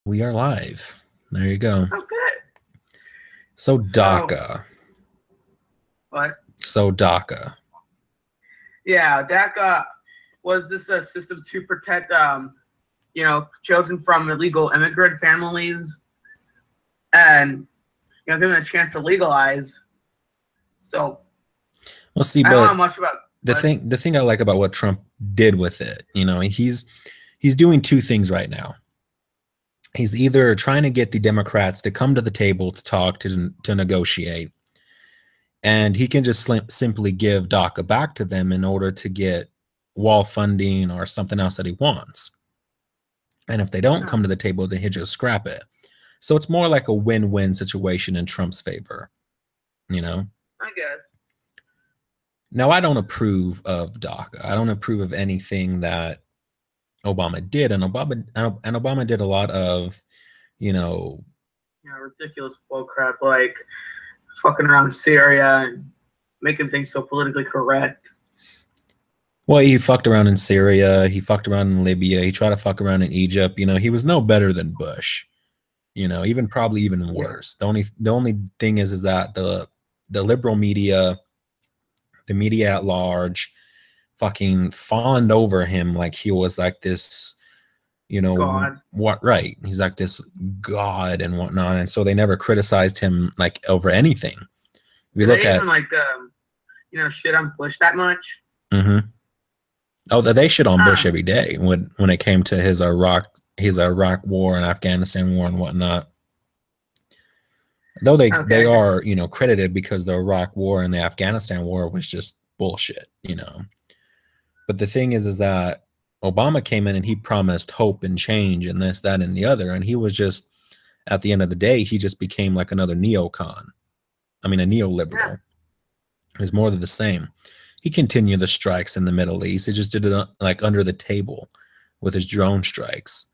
We are live. There you go. Okay. So So DACA. what? So DACA. Yeah, DACA was this a system to protect children from illegal immigrant families and give them a chance to legalize. So Well, see, I don't know but much about the what. thing I like about what Trump did with it, he's doing two things right now. He's either trying to get the Democrats to come to the table to talk to negotiate, and he can just simply give DACA back to them in order to get wall funding or something else that he wants. And if they don't Oh, come to the table, then he'll just scrap it. So it's more like a win-win situation in Trump's favor, you know? I guess. Now, I don't approve of DACA. I don't approve of anything that Obama did, and Obama did a lot of, you know, Ridiculous bullcrap like fucking around Syria and making things so politically correct. well, he fucked around in Syria, he fucked around in Libya, he tried to fuck around in Egypt. He was no better than Bush. Even probably even Yeah. worse. The only thing is that the liberal media, the media at large, fucking fawned over him like he was like this, God. what, right, he's like this god and whatnot, and so they never criticized him like over anything. We Do look they at even shit on Bush that much? mm-hmm. Oh, they shit on Bush Ah, every day when it came to his Iraq war and Afghanistan war and whatnot. Though they okay, I guess. are credited because the Iraq war and the Afghanistan war was just bullshit. But the thing is that Obama came in and he promised hope and change and this, that, and the other. And he was just, at the end of the day, he just became like another neocon. I mean, a Yeah. neoliberal. It was more of the same. He continued the strikes in the Middle East. He just did it like under the table with his drone strikes.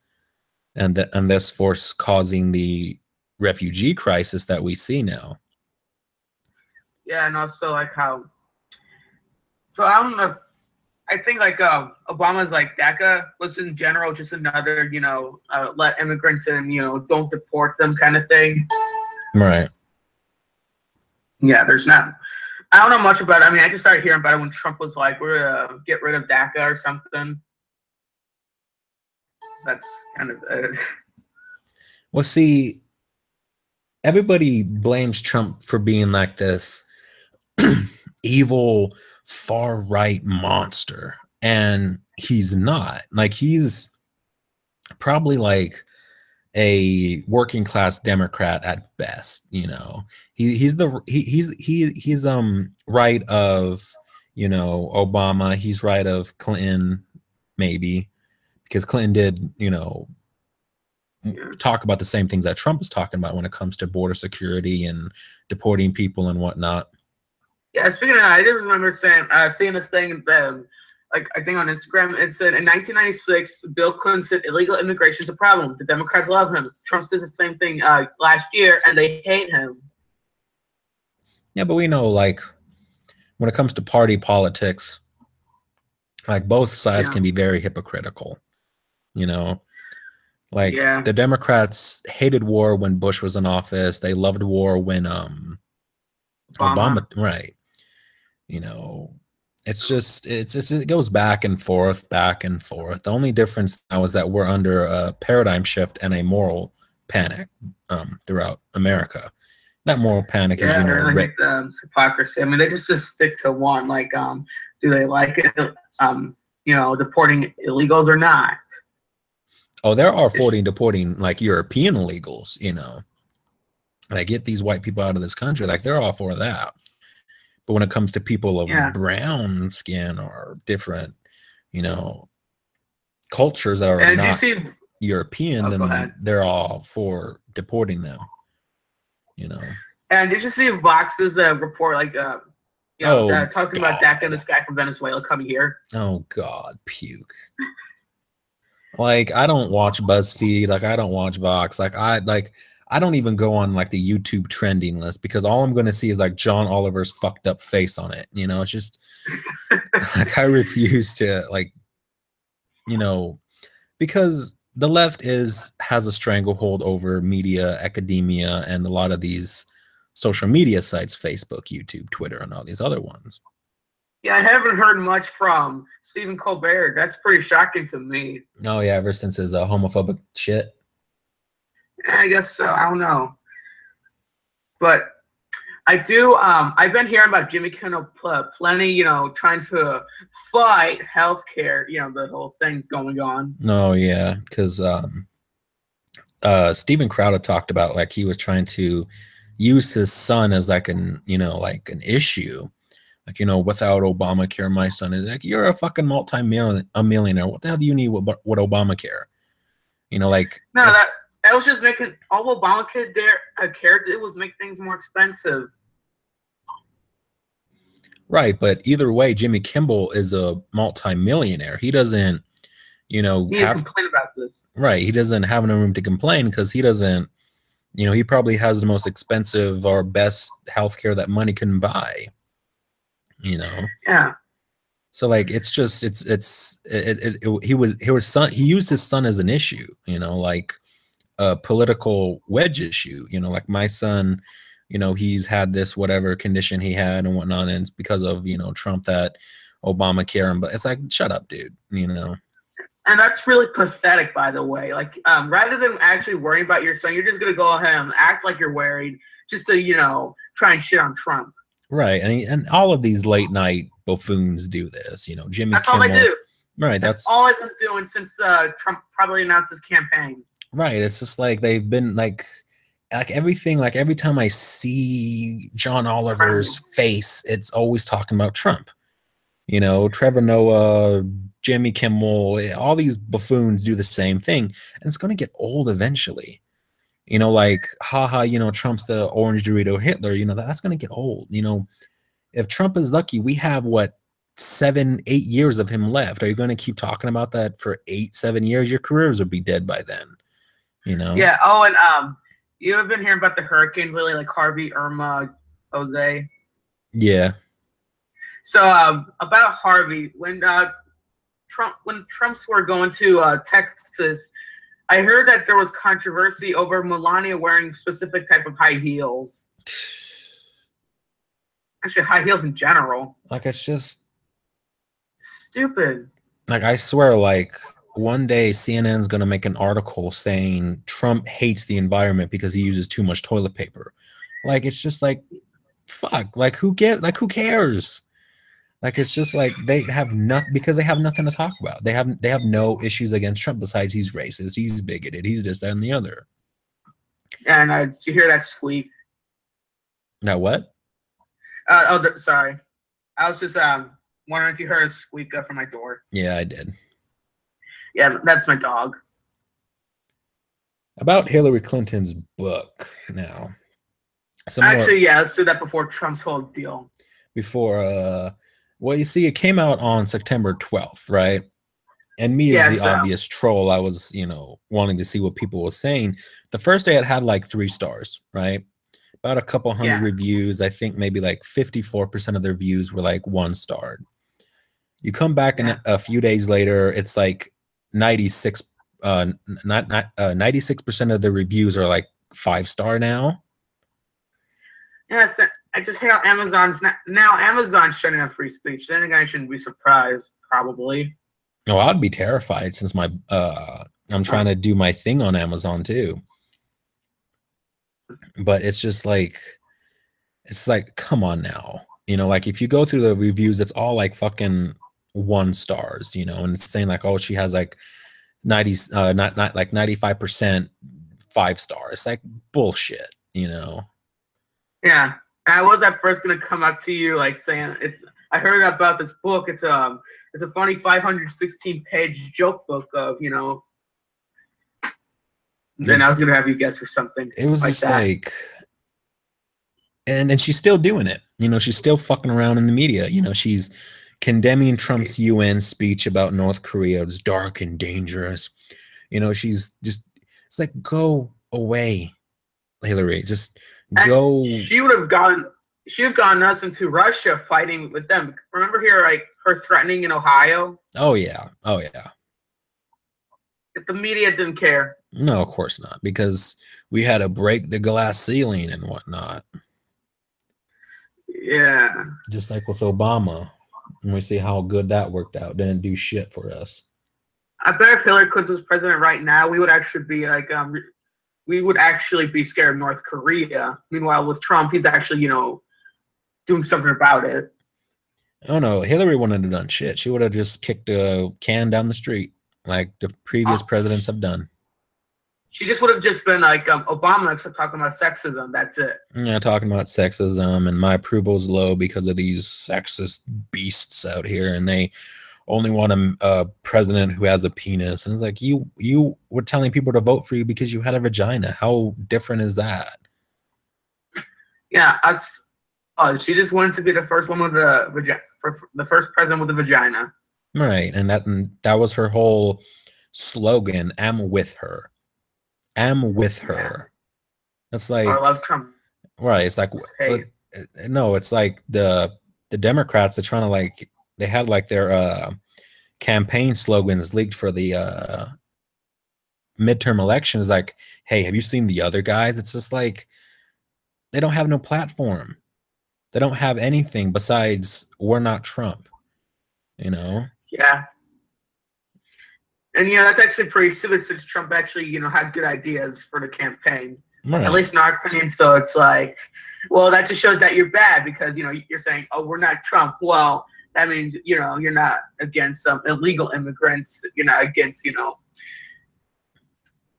And this force causing the refugee crisis that we see now. Yeah, and also like how. So I don't know. I think Obama's like DACA was in general just another let immigrants in, don't deport them kind of thing. Right. Yeah, there's not. I don't know much about it. I mean, I just started hearing about it when Trump was like, "We're gonna get rid of DACA or something." That's kind of Well, see, everybody blames Trump for being like this evil far right monster, and he's not. Like, he's probably like a working class Democrat at best. He's right of Obama. He's right of Clinton, maybe, because Clinton did yeah. talk about the same things that Trump is talking about when it comes to border security and deporting people and whatnot. Yeah, speaking of that, I just remember seeing this thing, like I think on Instagram, it said in 1996, Bill Clinton said illegal immigration is a problem. The Democrats love him. Trump says the same thing last year, and they hate him. Yeah, but we know, like, when it comes to party politics, like, both sides Yeah, can be very hypocritical. You know, like, yeah, the Democrats hated war when Bush was in office. They loved war when Obama. Obama, right? You know, it goes back and forth, back and forth. The only difference now is that we're under a paradigm shift and a moral panic throughout America. That moral panic is, Yeah, I really hate the hypocrisy. I mean, they just stick to one. Like, do they like it? Deporting illegals or not? oh, there are It's, deporting like European illegals. Like, get these white people out of this country. Like, they're all for that. But when it comes to people of yeah. brown skin or different, you know, cultures that are And did you not see? European, Oh, go then ahead. they're all for deporting them. You know. And did you see Vox's report? Oh Talking about DACA and God. this guy from Venezuela coming here. Oh God. Puke. Like, I don't watch BuzzFeed. Like, I don't watch Vox. I don't even go on like the YouTube trending list because all I'm going to see is like John Oliver's fucked up face on it. It's just like I refuse to, like, you know because the left has a stranglehold over media, academia, and a lot of these social media sites, Facebook, YouTube, Twitter, and all these other ones. Yeah, I haven't heard much from Stephen Colbert. That's pretty shocking to me. Oh yeah, ever since his homophobic shit. I guess so. I don't know. But I do. I've been hearing about Jimmy Kimmel plenty. You know, trying to fight healthcare. You know, the whole thing's going on. Oh yeah, because Steven Crowder talked about like he was trying to use his son as like an issue. Like, you know, without Obamacare, my son is like, you're a fucking millionaire. What the hell do you need with Obamacare? You know, like no, that was just making all Obamacare it was make things more expensive. Right, but either way, Jimmy Kimmel is a multi-millionaire. He doesn't, you know, have complain about this. Right, he doesn't have no room to complain because he doesn't, you know, he probably has the most expensive or best healthcare that money can buy. You know. Yeah. So like, it's just he used his son as an issue. You know, like a political wedge issue. You know, like my son, you know, he's had this whatever condition he had and whatnot, and it's because of, you know, Trump that Obamacare. But it's like, shut up, dude. You know. And that's really pathetic, by the way. Like, rather than actually worrying about your son, you're just gonna go ahead and act like you're worried just to, you know, try and shit on Trump. Right, and all of these late night buffoons do this. You know, Jimmy Kimmel. All they do. Right, that's all I've been doing since Trump probably announced his campaign. Right, it's just like they've been like everything. Like every time I see John Oliver's face, it's always talking about Trump. You know, Trevor Noah, Jimmy Kimmel, all these buffoons do the same thing, and it's going to get old eventually. You know, like, haha, you know, Trump's the orange Dorito Hitler. You know, that's going to get old. You know, if Trump is lucky, we have, what, 7-8 years of him left. Are you going to keep talking about that for 8-7 years? Your careers will be dead by then, you know? Yeah. Oh, and you have been hearing about the hurricanes lately, like Harvey, Irma, Jose? Yeah. So about Harvey, when Trumps were going to Texas, I heard that there was controversy over Melania wearing specific type of high heels. Actually, high heels in general. Like, it's just stupid. Like, I swear, like, one day CNN's going to make an article saying Trump hates the environment because he uses too much toilet paper. Like, it's just like, fuck. Like, who cares? Like, it's just like they have nothing because they have nothing to talk about. They have no issues against Trump besides he's racist, he's bigoted, he's this, that, and the other. And did you hear that squeak? That what? Sorry. I was just wondering if you heard a squeak from my door. Yeah, I did. Yeah, that's my dog. About Hillary Clinton's book now. Actually, yeah, let's do that before Trump's whole deal. Before, well, you see, it came out on September 12th, right? And me as the obvious troll, I was, you know, wanting to see what people were saying. The first day it had like 3 stars, right? About a couple hundred reviews. I think maybe like 54% of their views were like 1 star. You come back and a few days later, it's like 96% of the reviews are like 5-star now. Yeah, I just hate how Amazon's shutting down free speech. Then again, I shouldn't be surprised, probably. No, I'd be terrified since my I'm trying to do my thing on Amazon too. But it's just like, come on now. You know, like if you go through the reviews, it's all like fucking 1 stars, you know, and it's saying like, oh, she has like 95% 5-star. It's like bullshit, you know. Yeah. I was at first gonna come up to you like saying I heard about this book. It's a funny 516-page joke book of, you know. Then I was gonna have you guess for something. It was like just that. Like, and she's still doing it. You know, she's still fucking around in the media. You know, she's condemning Trump's UN speech about North Korea. It's dark and dangerous. You know, she's just, it's like, go away, Hillary. Just go. She would have gone us into Russia fighting with them. Remember here, like her threatening in Ohio? Oh yeah. Oh yeah. the media didn't care. No, of course not, because we had to break the glass ceiling and whatnot. Yeah. Just like with Obama. And we see how good that worked out. Didn't do shit for us. I bet if Hillary Clinton was president right now, we would actually be like, we would actually be scared of North Korea. Meanwhile, with Trump, he's actually, doing something about it. Oh no, Hillary wouldn't have done shit. She would have just kicked a can down the street like the previous presidents have done. She just would have just been like Obama, except talking about sexism. That's it. Yeah, talking about sexism, and my approval is low because of these sexist beasts out here, and they only want a president who has a penis. And it's like, you were telling people to vote for you because you had a vagina. How different is that? Yeah, that's. She just wanted to be the first woman with a vagina, the first president with a vagina. Right, and that was her whole slogan. "Am with her. Am with her." That's like, I love Trump. Right. It's like, no, it's like the Democrats are trying to, like, they had like their campaign slogans leaked for the midterm elections. Like, hey, have you seen the other guys? It's just like, they don't have no platform. They don't have anything besides, we're not Trump, Yeah. And, that's actually pretty stupid since Trump actually, had good ideas for the campaign. Right. At least in our opinion. So it's like, well, that just shows that you're bad because, you're saying, oh, we're not Trump. Well, that means, you're not against some illegal immigrants. You're not against,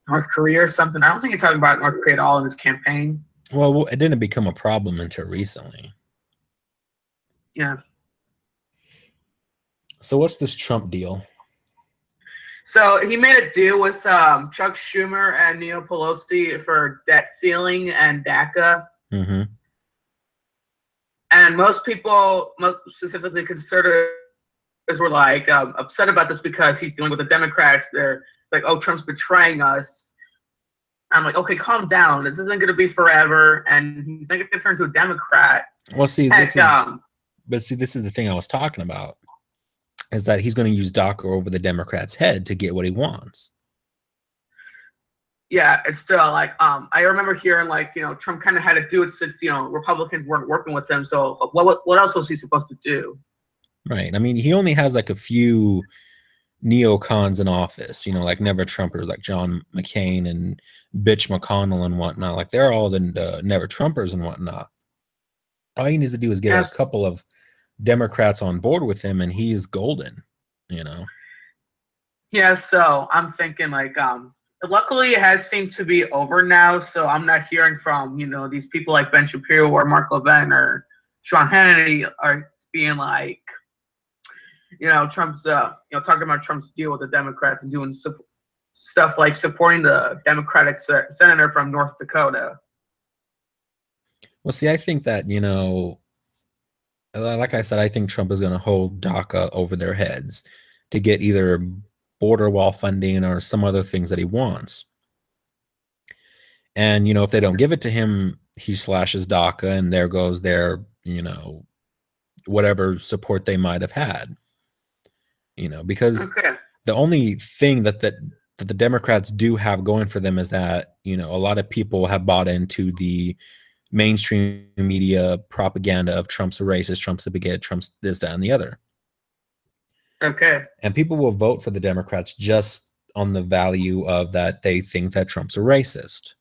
North Korea or something. I don't think you're talking about North Korea at all in this campaign. Well, it didn't become a problem until recently. Yeah. So what's this Trump deal? So he made a deal with Chuck Schumer and Nancy Pelosi for debt ceiling and DACA. Mm-hmm. And most people, most specifically conservatives, were like upset about this because he's dealing with the Democrats. It's like, oh, Trump's betraying us. I'm like, okay, calm down. This isn't going to be forever, and he's not going to turn to a Democrat. Well, see, this is the thing I was talking about. Is that he's going to use DACA over the Democrats' head to get what he wants. Yeah, it's still like, I remember hearing like, Trump kind of had to do it since, Republicans weren't working with him. So what else was he supposed to do? Right. I mean, he only has like a few neocons in office, like never Trumpers, like John McCain and Bitch McConnell and whatnot. Like, they're all the never Trumpers and whatnot. All he needs to do is get a couple of Democrats on board with him, and he is golden. Yeah. So I'm thinking like, luckily it has seemed to be over now. So I'm not hearing from these people like Ben Shapiro or Mark Levin or Sean Hannity are being like, Trump's talking about Trump's deal with the Democrats and doing stuff like supporting the Democratic senator from North Dakota. Well, see, I think that like I said, I think Trump is going to hold DACA over their heads to get either border wall funding or some other things that he wants. And, if they don't give it to him, he slashes DACA, and there goes their, whatever support they might have had. Because the only thing that the Democrats do have going for them is that, a lot of people have bought into the mainstream media propaganda of Trump's a racist, Trump's a bigot, Trump's this, that, and the other. Okay. And people will vote for the Democrats just on the value of that they think that Trump's a racist.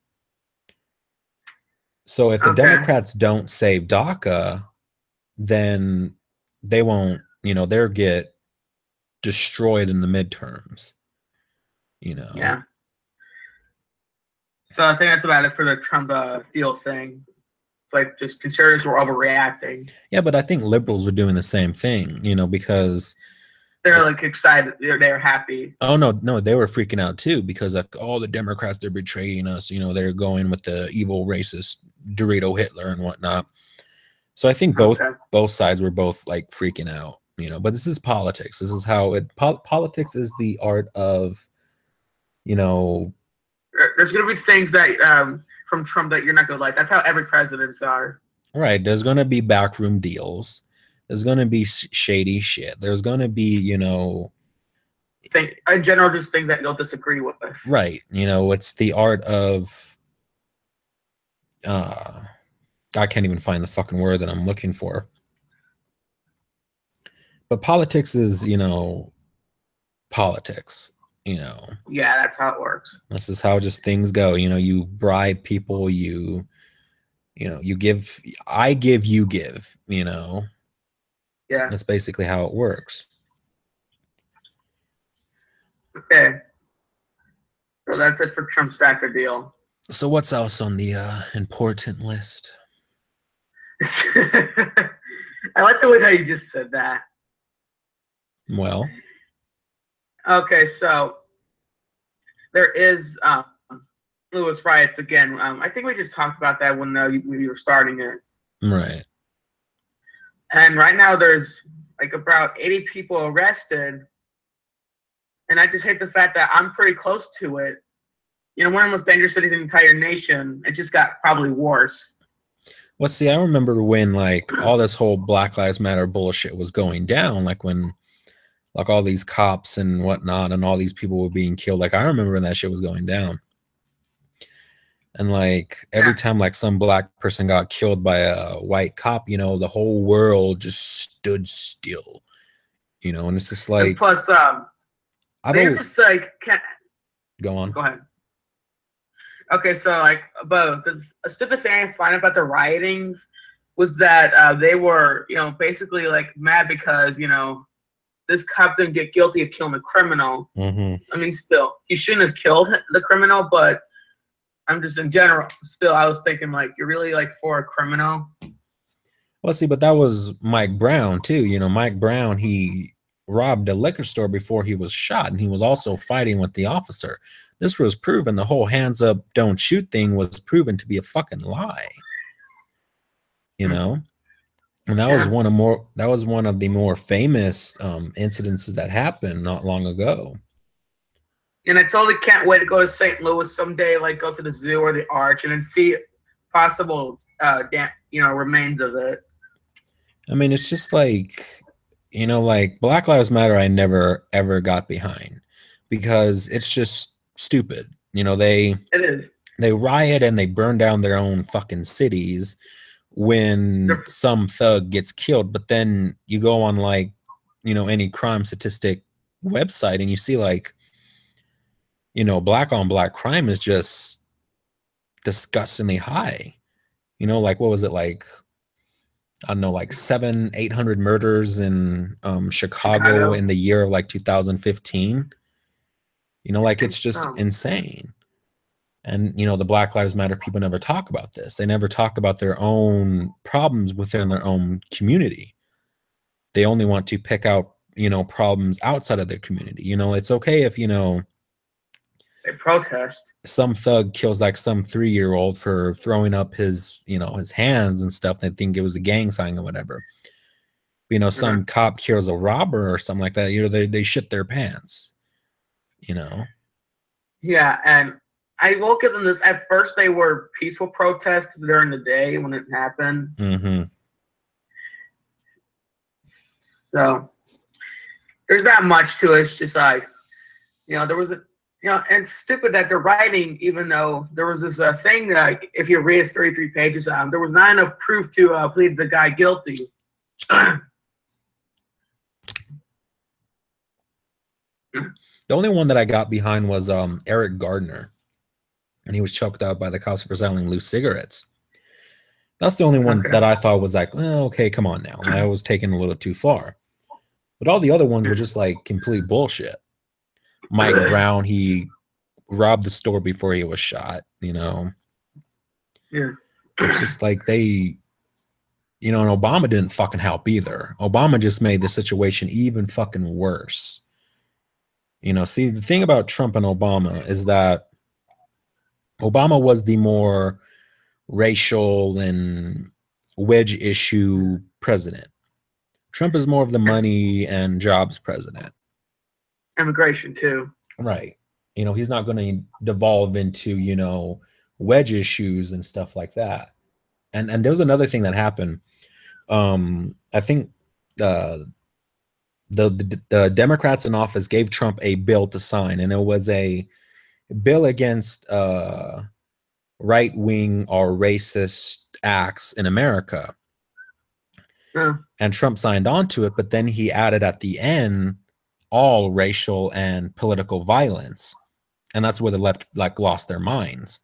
So if the Democrats don't save DACA, then they won't, they'll get destroyed in the midterms. Yeah. So I think that's about it for the Trump deal thing. It's like just conservatives were overreacting. Yeah, but I think liberals were doing the same thing, because they're like excited. They're happy. Oh no, they were freaking out too because like all the Democrats, they're betraying us. They're going with the evil racist Dorito Hitler and whatnot. So I think both sides were both like freaking out. But this is politics. This is how politics is the art of, There's gonna be things that from Trump that you're not gonna like. That's how every presidents are. Right. There's gonna be backroom deals. There's gonna be shady shit. There's gonna be, in general, just things that you'll disagree with. Right. It's the art of I can't even find the fucking word that I'm looking for. But politics is, politics, Yeah, that's how it works. This is how just things go. You bribe people, you give, I give, you give, Yeah. That's basically how it works. Okay. So that's it for Trump's DACA deal. So what's else on the important list? I like the way that you just said that. Well, okay, so there is Lewis riots again. I think we just talked about that when we were starting it. Right. And right now there's like about 80 people arrested. And I just hate the fact that I'm pretty close to it. One of the most dangerous cities in the entire nation. It just got probably worse. Well, see, I remember when like all this whole Black Lives Matter bullshit was going down, like when like all these cops and whatnot and all these people were being killed. Like I remember when that shit was going down. And like every time like some black person got killed by a white cop, the whole world just stood still. And it's just like, and plus they're just like go on. Go ahead. Okay, so like, but a stupid thing I find about the riotings was that they were, basically like mad because this cop didn't get guilty of killing a criminal. Mm-hmm. I mean, still, he shouldn't have killed the criminal, but I'm just in general. Still, I was thinking like, you're really like for a criminal. Well, see, but that was Mike Brown too. Mike Brown, he robbed a liquor store before he was shot, and he was also fighting with the officer. This was proven. The whole hands up, don't shoot thing was proven to be a fucking lie. And that was one of the more famous incidences that happened not long ago. And I totally can't wait to go to St. Louis someday, like go to the zoo or the Arch and then see possible remains of it. I mean, it's just like, like Black Lives Matter, I never ever got behind because it's just stupid. It is. They riot and they burn down their own fucking cities when some thug gets killed, but then you go on like, any crime statistic website and you see like, black on black crime is just disgustingly high. Like what was it, like I don't know, like 700-800 murders in Chicago in the year of like 2015. Like it's just insane. And the Black Lives Matter people never talk about this. They never talk about their own problems within their own community. They only want to pick out problems outside of their community. It's okay if they protest. Some thug kills like some 3-year-old for throwing up his his hands and stuff. They think it was a gang sign or whatever. Some cop kills a robber or something like that. They shit their pants. Yeah, and I will give them this. At first, they were peaceful protests during the day when it happened. Mm-hmm. So there's not much to it. It's just like, there was a, and it's stupid that they're writing, even though there was this thing that, like, if you read it 33 pages, there was not enough proof to plead the guy guilty. The only one that I got behind was Eric Gardner, and he was choked out by the cops for selling loose cigarettes. That's the only one that I thought was like, well, okay, come on now. I was taking a little too far. But all the other ones were just like complete bullshit. Mike Brown, he robbed the store before he was shot, Yeah. It's just like they, and Obama didn't fucking help either. Obama just made the situation even fucking worse. See, the thing about Trump and Obama is that Obama was the more racial and wedge issue president. Trump is more of the money and jobs president. Immigration too. Right. He's not going to devolve into, wedge issues and stuff like that. And there was another thing that happened. I think the Democrats in office gave Trump a bill to sign, and it was a bill against right wing or racist acts in America. Yeah. And Trump signed on to it, but then he added at the end all racial and political violence, and that's where the left like lost their minds,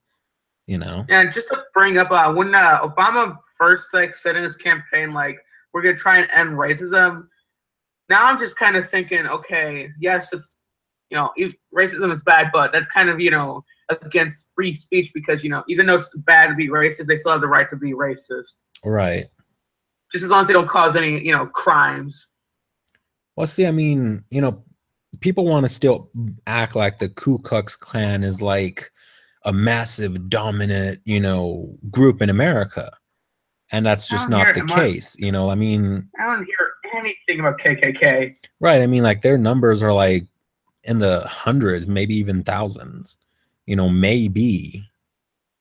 you know. Yeah, just to bring up when Obama first like said in his campaign like we're gonna try and end racism. Now I'm just kind of thinking, okay, yes, it's racism is bad, but that's kind of against free speech because even though it's bad to be racist, they still have the right to be racist. Right. Just as long as they don't cause any crimes. Well, see, I mean, people want to still act like the Ku Klux Klan is like a massive dominant, group in America. And that's just not the case. I mean, I don't hear anything about KKK. Right. I mean, like their numbers are like in the hundreds, maybe even thousands, maybe.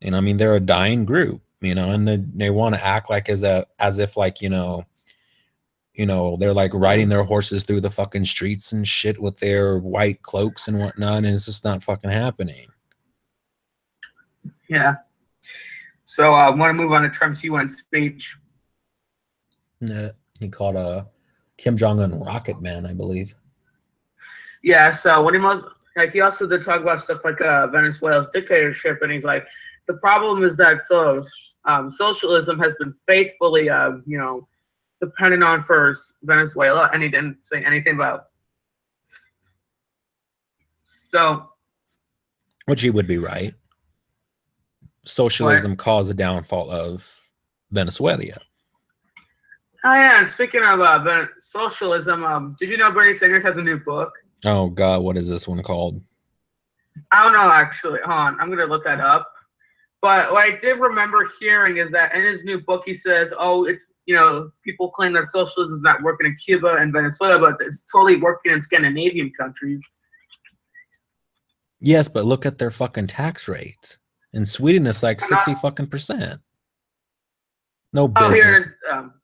I mean, they're a dying group, and they want to act like as if like, they're like riding their horses through the fucking streets and shit with their white cloaks and whatnot, and it's just not fucking happening. Yeah. So I want to move on to Trump's UN speech. Yeah, he called Kim Jong-un Rocket Man, I believe. Yeah, so when he also did talk about stuff like Venezuela's dictatorship, and he's like, the problem is that socialism has been faithfully, dependent on for Venezuela, and he didn't say anything about. So, which he would be right. Socialism caused the downfall of Venezuela. Oh yeah, speaking of socialism, did you know Bernie Sanders has a new book? Oh God, what is this one called? I don't know actually. Hold on, I'm gonna look that up. But what I did remember hearing is that in his new book he says, "Oh, it's people claim that socialism is not working in Cuba and Venezuela, but it's totally working in Scandinavian countries." Yes, but look at their fucking tax rates. In Sweden, it's like 60%. No business. Oh, here it is.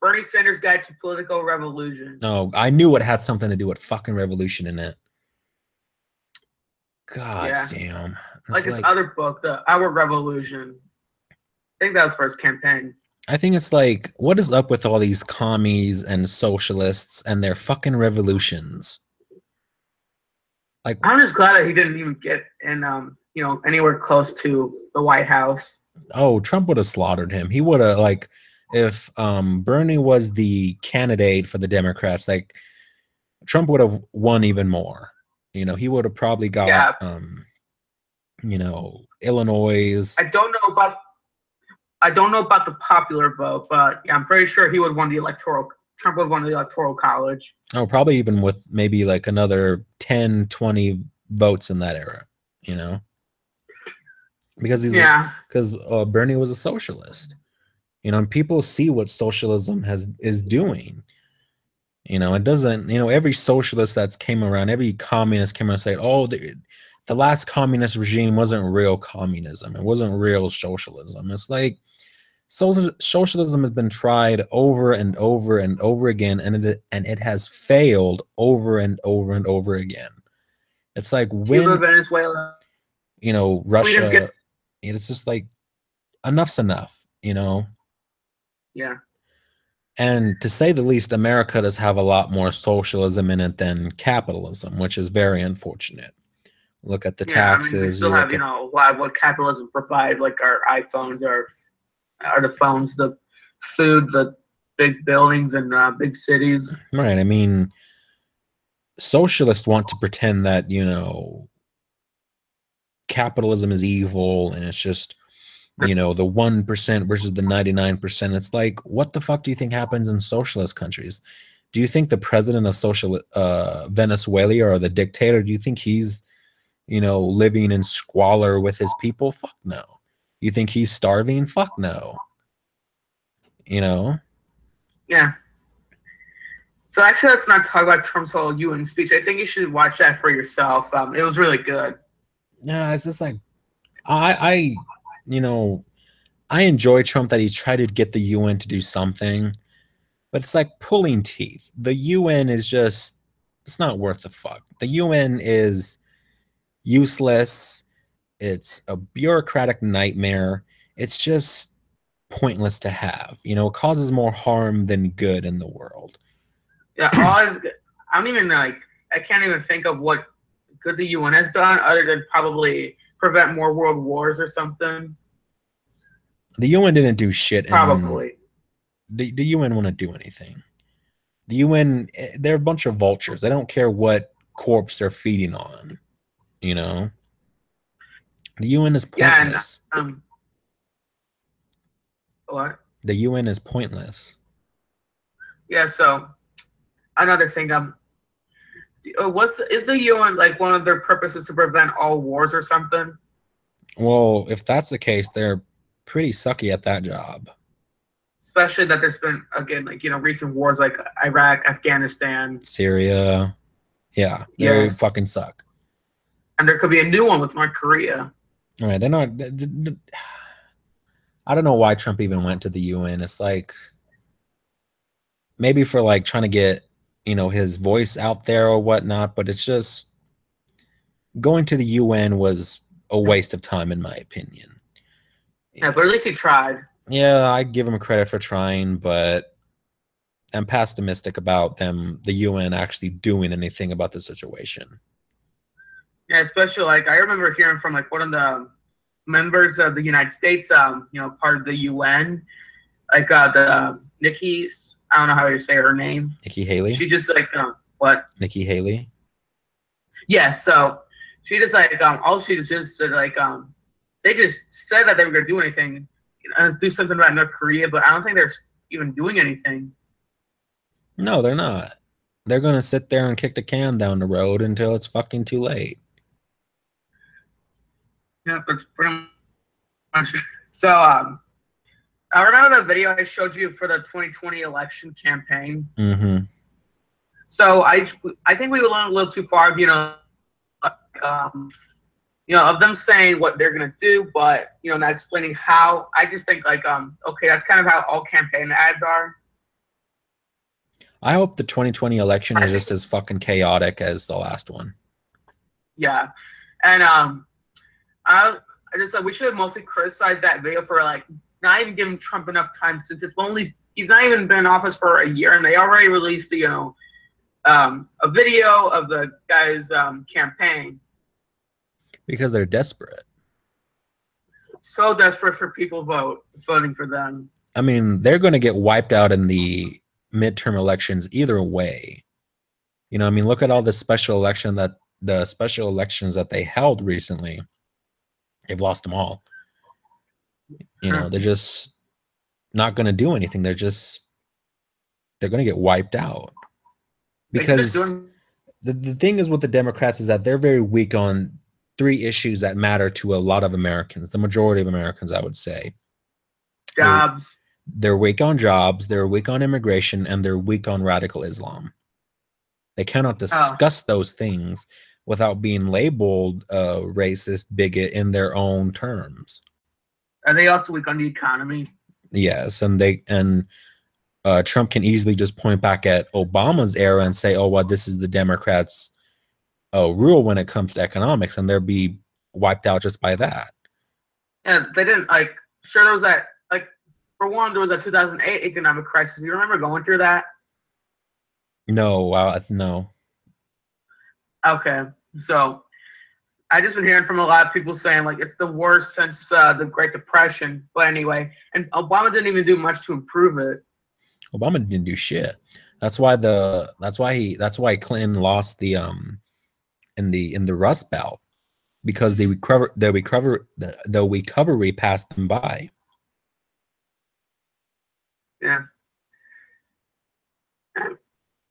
Bernie Sanders' Guide to Political Revolution. Oh, I knew it had something to do with fucking revolution in it. God damn. Like his other book, Our Revolution. I think that was for his campaign. I think it's like, what is up with all these commies and socialists and their fucking revolutions? Like, I'm just glad that he didn't even get in, anywhere close to the White House. Oh, Trump would have slaughtered him. He would have, like, if Bernie was the candidate for the Democrats, like, Trump would have won even more. He would have probably got, Illinois. I don't know about the popular vote, but yeah, I'm pretty sure he would have won the electoral. Trump would have won the electoral college. Oh, probably even with maybe like another 10, 20 votes in that era, because because Bernie was a socialist, and people see what socialism is doing. It doesn't, every socialist that's came around, every communist came around and said, oh, the last communist regime wasn't real communism. It wasn't real socialism. It's like socialism has been tried over and over and over again, and it has failed over and over and over again. It's like when Cuba, Venezuela, Russia, it's just like enough's enough, Yeah. And to say the least, America does have a lot more socialism in it than capitalism, which is very unfortunate. Look at the taxes. I mean, we still have, a lot of what capitalism provides, like our iPhones, our the phones, the food, the big buildings, and big cities. Right. I mean, socialists want to pretend that, capitalism is evil and it's just, the 1% versus the 99%. It's like, what the fuck do you think happens in socialist countries? Do you think the president of Venezuela or the dictator, do you think he's, living in squalor with his people? Fuck no. You think he's starving? Fuck no. Yeah. So actually, let's not talk about Trump's whole UN speech. I think you should watch that for yourself. It was really good. Yeah, it's just like, I enjoy Trump that he tried to get the UN to do something, but it's like pulling teeth. The UN is just, It's not worth the fuck. The UN is useless. It's a bureaucratic nightmare. It's just pointless to have. You know, it causes more harm than good in the world. Yeah, I don't even like. I can't even think of what good the UN has done, other than probably prevent more world wars or something. The UN didn't do shit. Probably. The UN wouldn't do anything. The UN, they're a bunch of vultures. They don't care what corpse they're feeding on. You know, the UN is pointless. Yeah, and what? The UN is pointless. Yeah. So another thing, is the UN like one of their purposes to prevent all wars or something? Well, if that's the case, they're pretty sucky at that job. Especially that there's been, again, like, recent wars like Iraq, Afghanistan, Syria. Yeah, they yes, fucking suck. and there could be a new one with North Korea. All right, they're not. I don't know why Trump even went to the UN. It's like maybe for like trying to get his voice out there or whatnot, but it's just going to the UN was a waste of time in my opinion. Yeah, but at least he tried. Yeah, I give him credit for trying, but I'm pessimistic about the UN actually doing anything about the situation. Yeah, especially like I remember hearing from like one of the members of the United States, part of the UN, like the Nikki's. I don't know how you say her name. Nikki Haley. She just like what? Nikki Haley. Yeah, so she just like all she just said like they just said that they were gonna do anything, do something about North Korea, but I don't think they're even doing anything. No, they're not. They're gonna sit there and kick the can down the road until it's fucking too late. Yeah, that's pretty much. So I remember the video I showed you for the 2020 election campaign. Mm-hmm. So I think we went a little too far, of them saying what they're gonna do, but not explaining how. I just think like okay, that's kind of how all campaign ads are. I hope the 2020 election is just as fucking chaotic as the last one. Yeah, and I just like we should have mostly criticized that video for like not even giving Trump enough time, since he's not even been in office for a year, and they already released a video of the guy's campaign. Because they're desperate. So desperate for people voting for them. I mean, they're going to get wiped out in the midterm elections either way. I mean, look at all the special elections that they held recently. They've lost them all. They're just not going to do anything. They're going to get wiped out. Because the thing is with the Democrats is that they're very weak on three issues that matter to a lot of Americans, the majority of Americans, I would say. Jobs. They're weak on jobs, they're weak on immigration, and they're weak on radical Islam. They cannot discuss those things without being labeled a racist bigot in their own terms. Are they also weak on the economy? Yes, and Trump can easily just point back at Obama's era and say, "Oh, well, this is the Democrats' rule when it comes to economics," and they'll be wiped out just by that. Yeah, they didn't like. Sure, there was that. Like, for one, there was a 2008 economic crisis. You remember going through that? No, no. Okay, so I just been hearing from a lot of people saying like it's the worst since the Great Depression. But anyway, and Obama didn't even do much to improve it. Obama didn't do shit. That's why Clinton lost the in the Rust Belt, because the recovery passed them by. Yeah.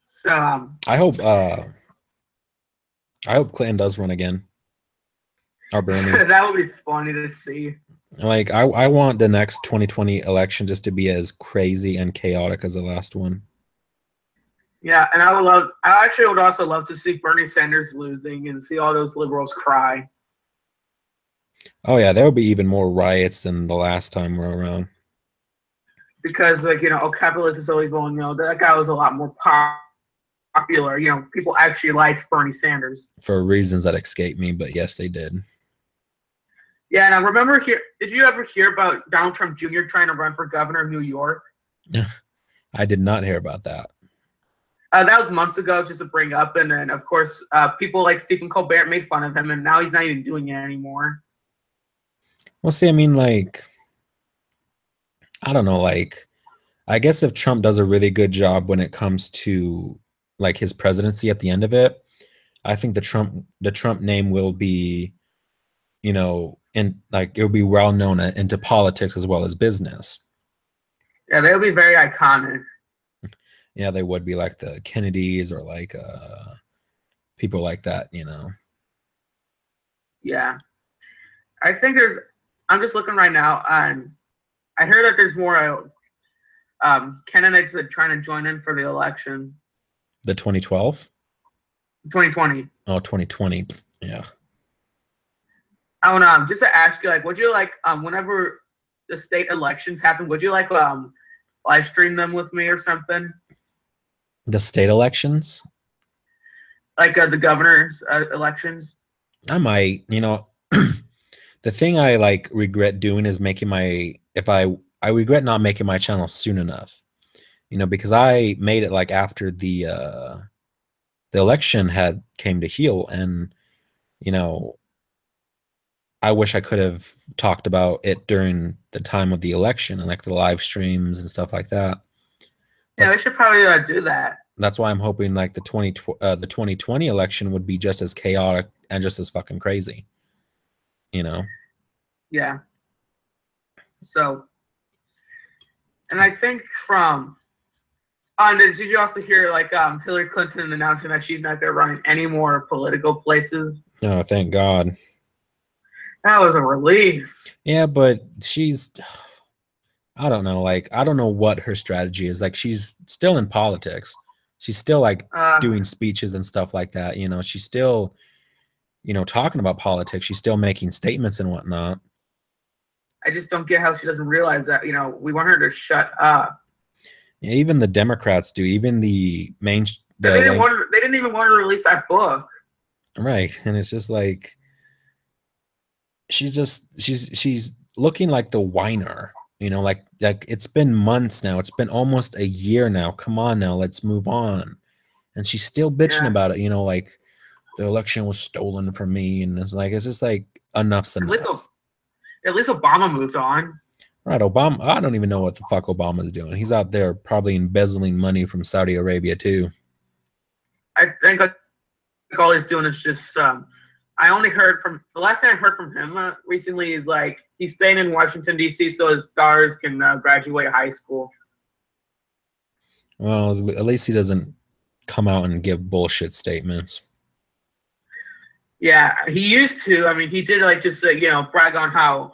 So I hope Clinton does run again. Or Bernie. That would be funny to see. Like I want the next 2020 election just to be as crazy and chaotic as the last one. Yeah, and I actually would also love to see Bernie Sanders losing and see all those liberals cry. Oh yeah, there will be even more riots than the last time we're around. Because like, oh, capitalism is so evil, and that guy was a lot more popular. You know, people actually liked Bernie Sanders for reasons that escape me, but yes, they did. Yeah, and I remember here. Did you ever hear about Donald Trump Jr. trying to run for governor of New York? I did not hear about that. That was months ago, just to bring up, and then of course, people like Stephen Colbert made fun of him, and now he's not even doing it anymore. Well, see, I mean, like, I don't know, like, I guess if Trump does a really good job when it comes to like his presidency at the end of it, I think the Trump name will be, you know, and like it'll be well known into politics as well as business. Yeah, they'll be very iconic. Yeah, they would be like the Kennedys or like people like that, you know. Yeah, I think there's. I'm just looking right now, and I heard that there's more candidates that are trying to join in for the election. The 2012? 2020. Oh, 2020. Yeah. I don't know. Just to ask you, like, would you like whenever the state elections happen, would you like live stream them with me or something? The state elections? Like the governor's elections? I might, you know. The thing I like regret doing is making my I regret not making my channel soon enough. You know, because I made it like after the election had came to heel, and you know, I wish I could have talked about it during the time of the election and like the live streams and stuff like that. Yeah, we should probably do that. That's why I'm hoping like the 2020 election would be just as chaotic and just as fucking crazy. You know? Yeah. So, and I think from did you also hear like Hillary Clinton announcing that she's not going to run in any more political places? Oh, thank God. That was a relief. Yeah, but she's, I don't know, like, I don't know what her strategy is. Like, she's still in politics. She's still like doing speeches and stuff like that. You know, she's still, you know, talking about politics. She's still making statements and whatnot. I just don't get how she doesn't realize that, you know, we want her to shut up. Yeah, even the Democrats do. Even the main. They didn't even want to release that book. Right, and it's just like she's looking like the whiner. You know, like it's been months now. It's been almost a year now. Come on now, let's move on. And she's still bitching about it. You know, like the election was stolen from me, and it's just like enough's enough. At least Obama moved on. Right, Obama. I don't even know what the fuck Obama's doing. He's out there probably embezzling money from Saudi Arabia too. I think like all he's doing is just. I only heard from the last thing I heard from him recently is like he's staying in Washington D.C. so his daughters can graduate high school. Well, at least he doesn't come out and give bullshit statements. Yeah, he used to. I mean, he did like just you know brag on how.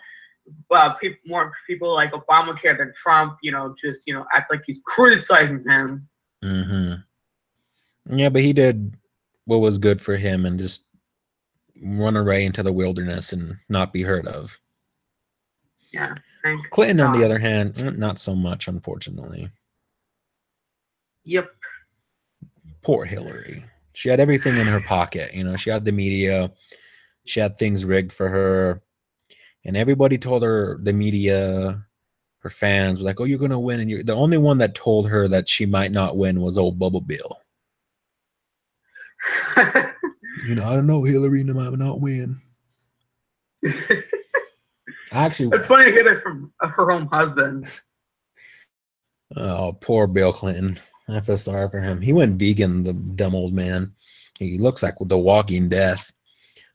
More people like Obamacare than Trump, you know, just, you know, act like he's criticizing him. Mm-hmm. Yeah, but he did what was good for him and just run away into the wilderness and not be heard of. Yeah. Clinton, on the other hand, not so much, unfortunately. Yep. Poor Hillary. She had everything in her pocket. You know, she had the media. She had things rigged for her. And everybody told her, the media, her fans were like, oh, you're going to win. And you're the only one that told her that she might not win was old Bubba Bill. You know, I don't know, Hillary might not win. Actually, it's funny to hear that from her own husband. Oh, poor Bill Clinton. I feel sorry for him. He went vegan, the dumb old man. He looks like the walking death.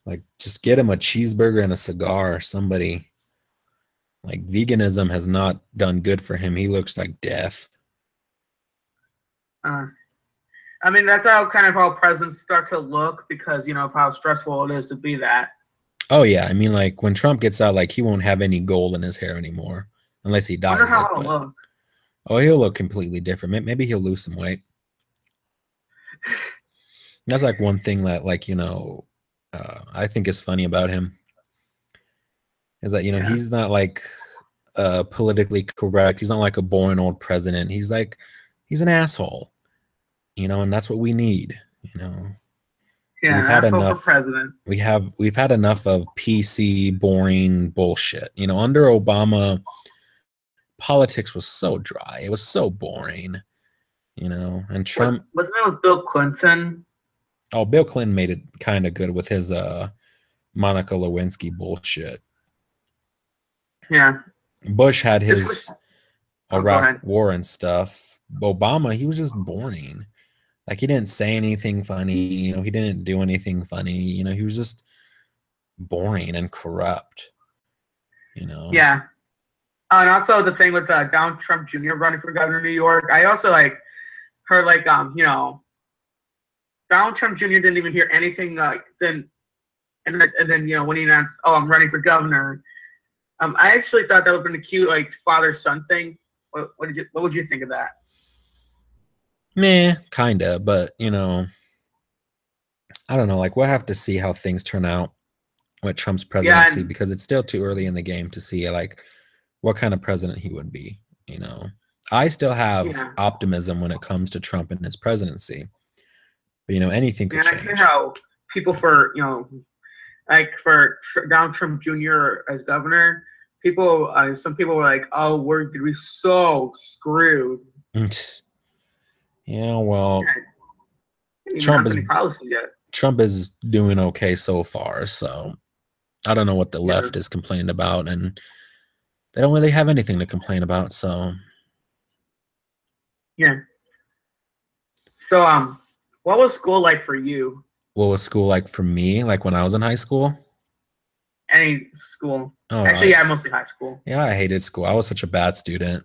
Like, just get him a cheeseburger and a cigar or somebody. Like, veganism has not done good for him. He looks like death. I mean, that's how presidents start to look because, you know, of how stressful it is to be that. Oh, yeah. I mean, like, when Trump gets out, like, he won't have any gold in his hair anymore. Unless he dies. I wonder how he'll look. Oh, he'll look completely different. Maybe he'll lose some weight. That's, like, one thing that, like, you know... I think is funny about him is that, you know, he's not like politically correct. He's not like a boring old president. He's an asshole. and that's what we need. Yeah, We've had asshole for enough. president. We've had enough of PC boring bullshit. Under Obama, politics was so dry. It was so boring. And Trump. Wasn't it with Bill Clinton? Oh, Bill Clinton made it kind of good with his Monica Lewinsky bullshit. Yeah. Bush had his Iraq war and stuff. Obama, he was just boring. Like, he didn't say anything funny. He didn't do anything funny. He was just boring and corrupt. Yeah. And also the thing with Donald Trump Jr. running for governor of New York, I also heard Donald Trump Jr. didn't even hear anything then when he announced, "Oh, I'm running for governor," I actually thought that would have been a cute father-son thing. What would you think of that? Meh, kinda, but I don't know. We'll have to see how things turn out with Trump's presidency, because it's still too early in the game to see what kind of president he would be. I still have optimism when it comes to Trump and his presidency, but anything could change. I hear how people for Donald Trump Jr. as governor, some people were like, "Oh, we're gonna be so screwed." Yeah, well, Trump is policies yet. Trump is doing okay so far, so I don't know what the left is complaining about, and they don't really have anything to complain about. So yeah. So what was school like for you? What was school like for me? Like when I was in high school? Any school? Oh, actually, yeah, mostly high school. Yeah, I hated school. I was such a bad student.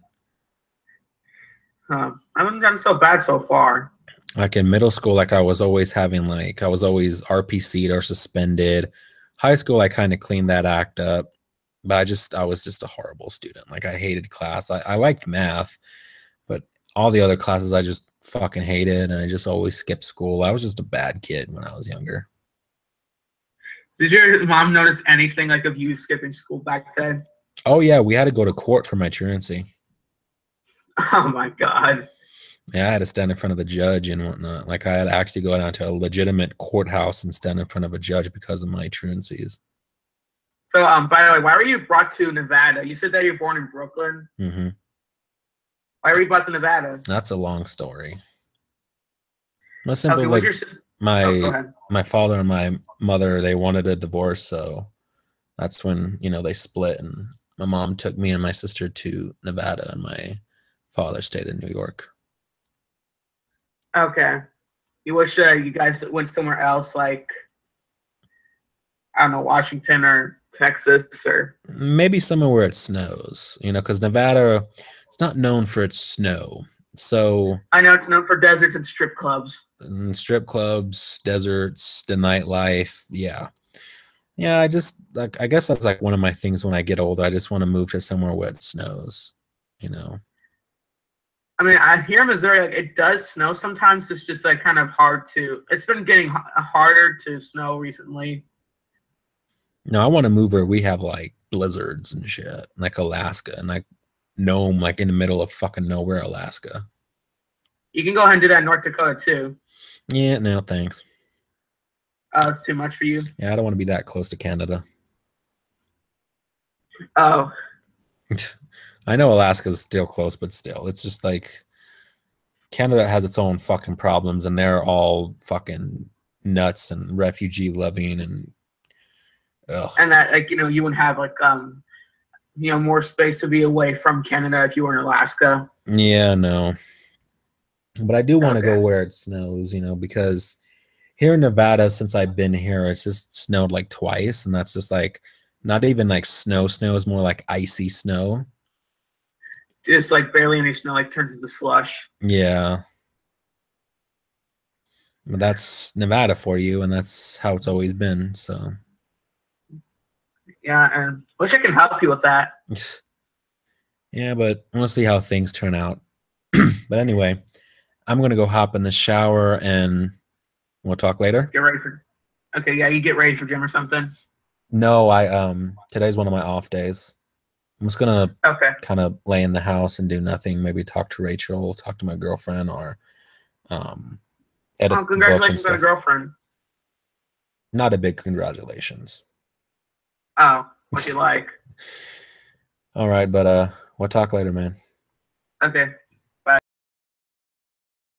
I haven't done so bad so far. Like in middle school, I was always having I was always RPC'd or suspended. High school, I kind of cleaned that act up, but I was just a horrible student. I hated class. I liked math, but all the other classes I just fucking hated, and I just always skipped school. I was just a bad kid when I was younger. Did your mom notice anything of you skipping school back then? Oh yeah, we had to go to court for my truancy. Oh my god. Yeah, I had to stand in front of the judge and whatnot. I had to actually go down to a legitimate courthouse and stand in front of a judge because of my truancies. So, by the way, why were you brought to Nevada? You said that you're born in Brooklyn. Mm-hmm. Why were you brought to Nevada? That's a long story. My father and my mother, they wanted a divorce, so that's when they split, and my mom took me and my sister to Nevada, and my father stayed in New York. Okay. You wish you guys went somewhere else, I don't know, Washington or Texas, or maybe somewhere where it snows, because Nevada, it's not known for its snow. So I know it's known for deserts and strip clubs. Deserts, the nightlife. Yeah. I just I guess that's one of my things when I get older. I just want to move to somewhere where it snows, I mean, here in Missouri, it does snow sometimes. It's just kind of hard to. It's been getting harder to snow recently. No, I want to move where we have blizzards and shit, like Alaska and Nome, in the middle of fucking nowhere, Alaska. You can go ahead and do that in North Dakota too. Yeah, no, thanks. It's too much for you. Yeah, I don't want to be that close to Canada. Oh. I know Alaska's still close, but still, it's just Canada has its own fucking problems, and they're all fucking nuts and refugee loving, and ugh. And that you wouldn't have more space to be away from Canada if you were in Alaska. Yeah, no. But I do want to go where it snows, because here in Nevada, since I've been here, it's just snowed twice, and that's just not even snow. Snow is more icy snow. Just barely any snow, turns into slush. Yeah. But that's Nevada for you, and that's how it's always been, so. Yeah, and wish I can help you with that. Yeah, but we'll see how things turn out. But anyway, I'm going to go hop in the shower, and we'll talk later. Get ready for. Okay, yeah, you get ready for gym or something. No, today's one of my off days. I'm just gonna kind of lay in the house and do nothing. Maybe talk to Rachel, talk to my girlfriend, or edit Oh, the book and congratulations on a stuff. girlfriend. Not a big congratulations. Oh, what you like? All right, but we'll talk later, man. Okay.